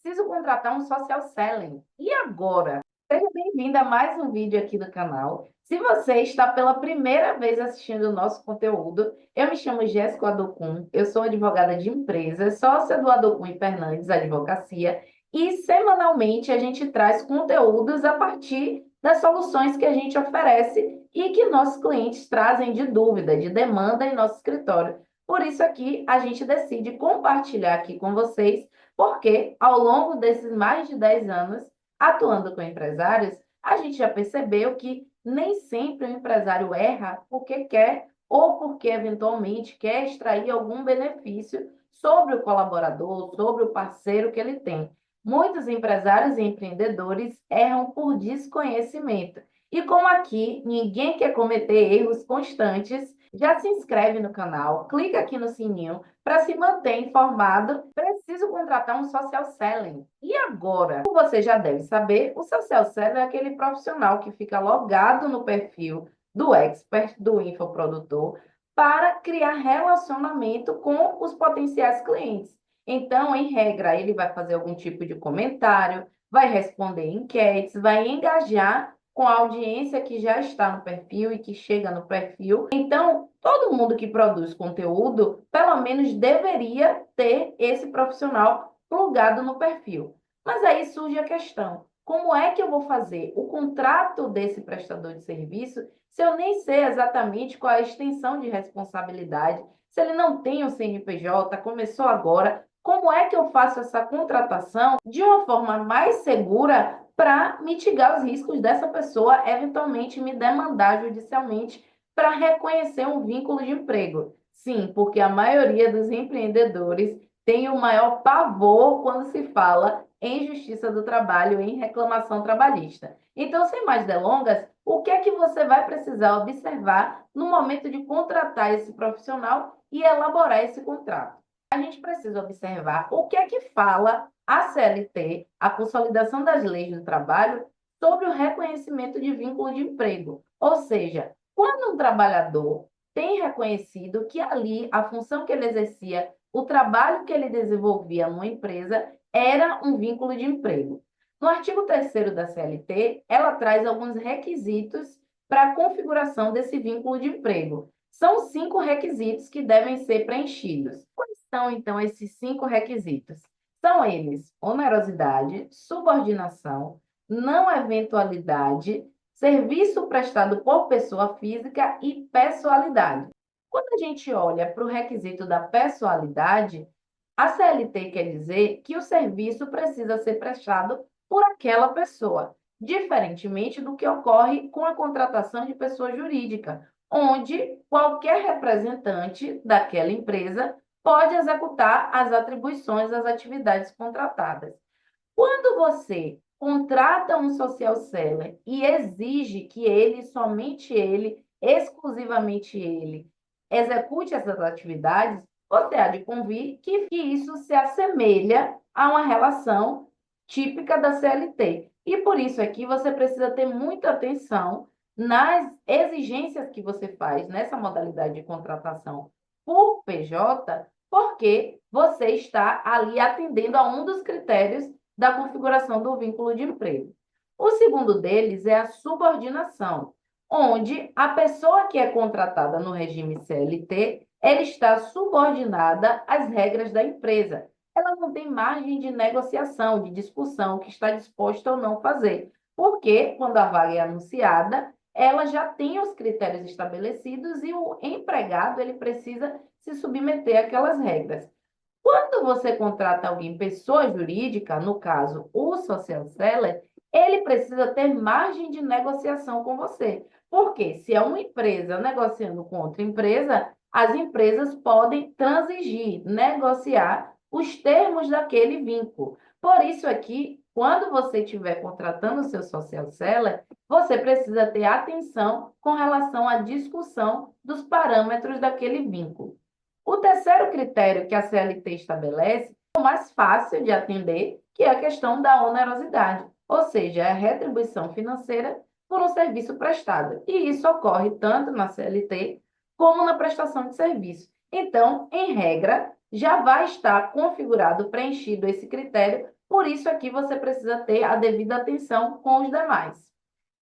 Preciso contratar um social selling. E agora? Seja bem-vinda a mais um vídeo aqui do canal. Se você está pela primeira vez assistindo o nosso conteúdo, eu me chamo Jéssica Adocum, eu sou advogada de empresas, sócia do Adocum e Fernandes Advocacia, e semanalmente a gente traz conteúdos a partir das soluções que a gente oferece e que nossos clientes trazem de dúvida, de demanda em nosso escritório. Por isso aqui a gente decide compartilhar aqui com vocês, porque ao longo desses mais de 10 anos, atuando com empresários, a gente já percebeu que nem sempre o empresário erra porque quer ou porque eventualmente quer extrair algum benefício sobre o colaborador, sobre o parceiro que ele tem. Muitos empresários e empreendedores erram por desconhecimento. E como aqui ninguém quer cometer erros constantes, já se inscreve no canal, clica aqui no sininho para se manter informado. Preciso contratar um social selling. E agora? Como você já deve saber, o social selling é aquele profissional que fica logado no perfil do expert, do infoprodutor, para criar relacionamento com os potenciais clientes. Então, em regra, ele vai fazer algum tipo de comentário, vai responder enquetes, vai engajar com a audiência que já está no perfil e que chega no perfil. Então, todo mundo que produz conteúdo, pelo menos deveria ter esse profissional plugado no perfil. Mas aí surge a questão: como é que eu vou fazer o contrato desse prestador de serviço se eu nem sei exatamente qual é a extensão de responsabilidade, se ele não tem o CNPJ, começou agora? Como é que eu faço essa contratação de uma forma mais segura para mitigar os riscos dessa pessoa eventualmente me demandar judicialmente para reconhecer um vínculo de emprego? Sim, porque a maioria dos empreendedores tem o maior pavor quando se fala em justiça do trabalho, em reclamação trabalhista. Então, sem mais delongas, o que é que você vai precisar observar no momento de contratar esse profissional e elaborar esse contrato? A gente precisa observar o que é que fala a CLT, a Consolidação das Leis do Trabalho, sobre o reconhecimento de vínculo de emprego. Ou seja, quando um trabalhador tem reconhecido que ali a função que ele exercia, o trabalho que ele desenvolvia numa empresa, era um vínculo de emprego. No artigo 3º da CLT, ela traz alguns requisitos para a configuração desse vínculo de emprego. São 5 requisitos que devem ser preenchidos. Quais são, então, esses 5 requisitos? São eles: onerosidade, subordinação, não eventualidade, serviço prestado por pessoa física e pessoalidade. Quando a gente olha para o requisito da pessoalidade, a CLT quer dizer que o serviço precisa ser prestado por aquela pessoa, diferentemente do que ocorre com a contratação de pessoa jurídica, onde qualquer representante daquela empresa pode executar as atribuições das atividades contratadas. Quando você contrata um social seller e exige que ele, somente ele, exclusivamente ele, execute essas atividades, você há de convir que isso se assemelha a uma relação típica da CLT. E por isso aqui você precisa ter muita atenção nas exigências que você faz nessa modalidade de contratação por PJ, porque você está ali atendendo a um dos critérios da configuração do vínculo de emprego. O segundo deles é a subordinação, onde a pessoa que é contratada no regime CLT, ela está subordinada às regras da empresa. Ela não tem margem de negociação, de discussão, o que está disposta ou não fazer. Porque, quando a vaga é anunciada, ela já tem os critérios estabelecidos e o empregado ele precisa se submeter àquelas regras. Quando você contrata alguém, pessoa jurídica, no caso, o social seller, ele precisa ter margem de negociação com você. Porque se é uma empresa negociando com outra empresa, as empresas podem transigir, negociar os termos daquele vínculo. Por isso aqui, quando você estiver contratando o seu social seller, você precisa ter atenção com relação à discussão dos parâmetros daquele vínculo. O terceiro critério que a CLT estabelece é o mais fácil de atender, que é a questão da onerosidade, ou seja, a retribuição financeira por um serviço prestado. E isso ocorre tanto na CLT como na prestação de serviço. Então, em regra, já vai estar configurado, preenchido esse critério Por isso aqui você precisa ter a devida atenção com os demais.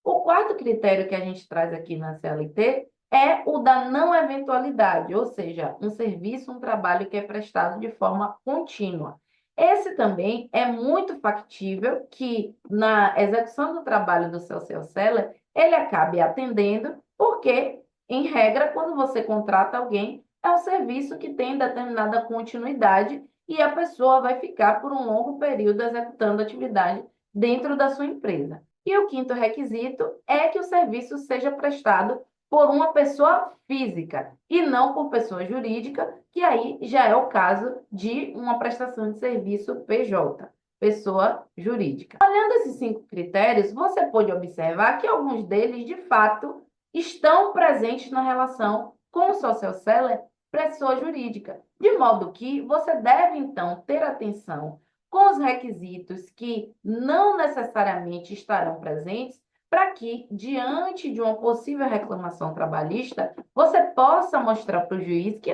O quarto critério que a gente traz aqui na CLT é o da não eventualidade, ou seja, um serviço, um trabalho que é prestado de forma contínua. Esse também é muito factível que na execução do trabalho do seu seller, ele acabe atendendo, porque, em regra, quando você contrata alguém, é um serviço que tem determinada continuidade e a pessoa vai ficar por um longo período executando atividade dentro da sua empresa. E o quinto requisito é que o serviço seja prestado por uma pessoa física e não por pessoa jurídica, que aí já é o caso de uma prestação de serviço PJ, pessoa jurídica. Olhando esses 5 critérios, você pode observar que alguns deles, de fato, estão presentes na relação com o social seller, pessoa jurídica, de modo que você deve, então, ter atenção com os requisitos que não necessariamente estarão presentes, para que, diante de uma possível reclamação trabalhista, você possa mostrar para o juiz que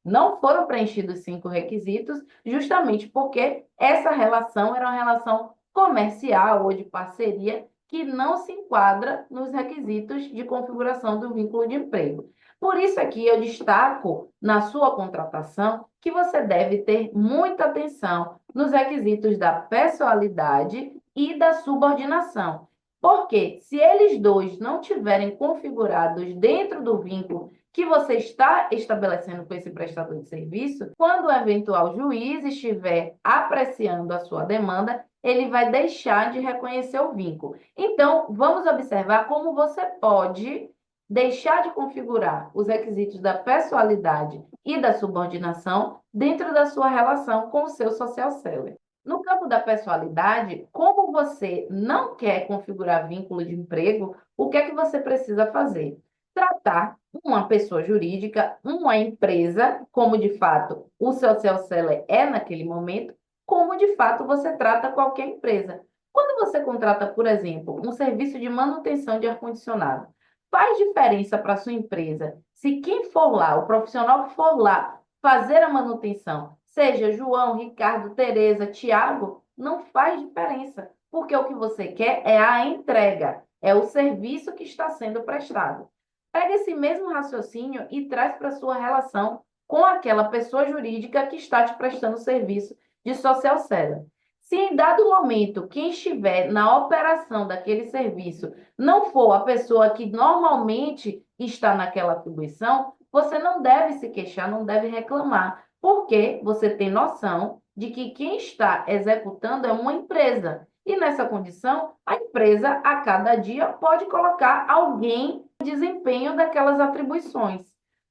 não foram preenchidos 5 requisitos, justamente porque essa relação era uma relação comercial ou de parceria que não se enquadra nos requisitos de configuração do vínculo de emprego. Por isso aqui eu destaco na sua contratação que você deve ter muita atenção nos requisitos da pessoalidade e da subordinação. Porque se eles dois não tiverem configurados dentro do vínculo que você está estabelecendo com esse prestador de serviço, quando o eventual juiz estiver apreciando a sua demanda, ele vai deixar de reconhecer o vínculo. Então, vamos observar como você pode deixar de configurar os requisitos da pessoalidade e da subordinação dentro da sua relação com o seu social seller. No campo da pessoalidade, como você não quer configurar vínculo de emprego, o que é que você precisa fazer? Tratar uma pessoa jurídica, uma empresa, como de fato o seu social seller é naquele momento, como de fato você trata qualquer empresa. Quando você contrata, por exemplo, um serviço de manutenção de ar-condicionado, faz diferença para a sua empresa se quem for lá, o profissional que for lá fazer a manutenção, seja João, Ricardo, Tereza, Tiago, não faz diferença, porque o que você quer é a entrega, é o serviço que está sendo prestado. Pega esse mesmo raciocínio e traz para a sua relação com aquela pessoa jurídica que está te prestando serviço de social seller. Se em dado momento quem estiver na operação daquele serviço não for a pessoa que normalmente está naquela atribuição, você não deve se queixar, não deve reclamar, porque você tem noção de que quem está executando é uma empresa. E nessa condição, a empresa, a cada dia, pode colocar alguém no desempenho daquelas atribuições.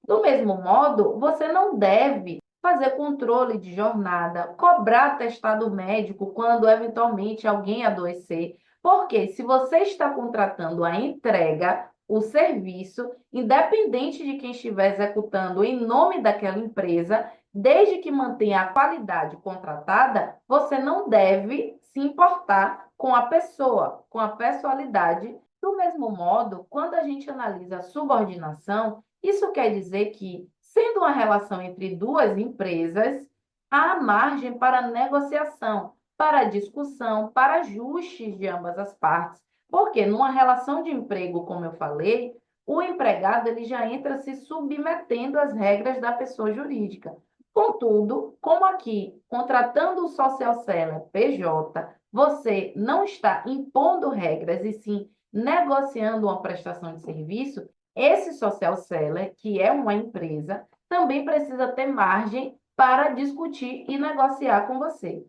Do mesmo modo, você não deve fazer controle de jornada, cobrar atestado médico quando eventualmente alguém adoecer, porque se você está contratando a entrega, o serviço, independente de quem estiver executando em nome daquela empresa, desde que mantenha a qualidade contratada, você não deve se importar com a pessoa, com a pessoalidade. Do mesmo modo, quando a gente analisa a subordinação, isso quer dizer que, sendo uma relação entre duas empresas, há margem para negociação, para discussão, para ajustes de ambas as partes. Porque numa relação de emprego, como eu falei, o empregado ele já entra se submetendo às regras da pessoa jurídica. Contudo, como aqui, contratando o social seller PJ, você não está impondo regras e sim negociando uma prestação de serviço, esse social seller, que é uma empresa, também precisa ter margem para discutir e negociar com você.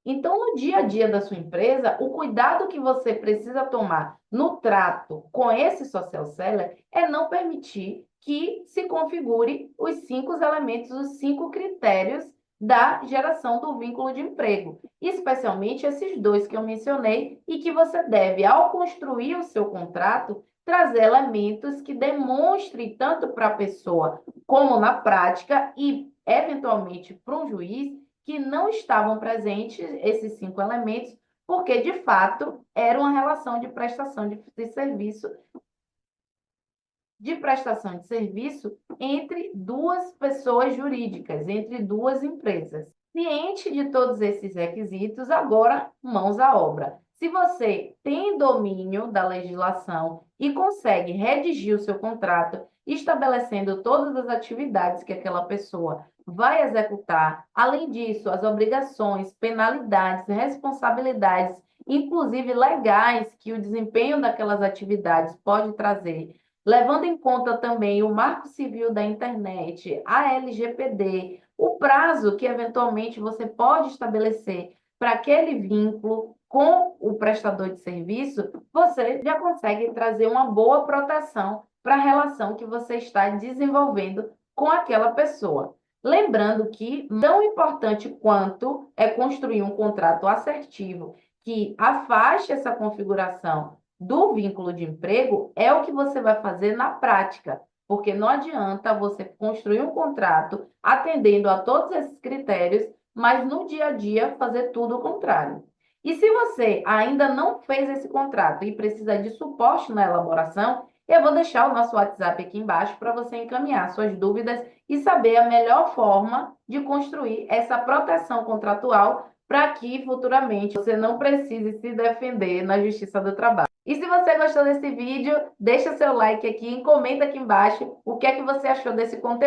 Então, no dia a dia da sua empresa, o cuidado que você precisa tomar no trato com esse social seller é não permitir que se configure os 5 elementos, os 5 critérios da geração do vínculo de emprego, especialmente esses 2 que eu mencionei e que você deve, ao construir o seu contrato, trazer elementos que demonstrem tanto para a pessoa como na prática e, eventualmente, para um juiz, que não estavam presentes esses 5 elementos, porque, de fato, era uma relação de prestação de serviço entre duas pessoas jurídicas, entre duas empresas. Ciente de todos esses requisitos, agora mãos à obra. Se você tem domínio da legislação e consegue redigir o seu contrato, estabelecendo todas as atividades que aquela pessoa vai executar, além disso, as obrigações, penalidades, responsabilidades, inclusive legais, que o desempenho daquelas atividades pode trazer, levando em conta também o Marco Civil da Internet, a LGPD, o prazo que eventualmente você pode estabelecer para aquele vínculo com o prestador de serviço, você já consegue trazer uma boa proteção para a relação que você está desenvolvendo com aquela pessoa. Lembrando que, tão importante quanto é construir um contrato assertivo que afaste essa configuração do vínculo de emprego, é o que você vai fazer na prática. Porque não adianta você construir um contrato atendendo a todos esses critérios, mas no dia a dia fazer tudo o contrário. E se você ainda não fez esse contrato e precisa de suporte na elaboração, eu vou deixar o nosso WhatsApp aqui embaixo para você encaminhar suas dúvidas e saber a melhor forma de construir essa proteção contratual para que futuramente você não precise se defender na Justiça do Trabalho. E se você gostou desse vídeo, deixa seu like aqui e comenta aqui embaixo o que é que você achou desse conteúdo.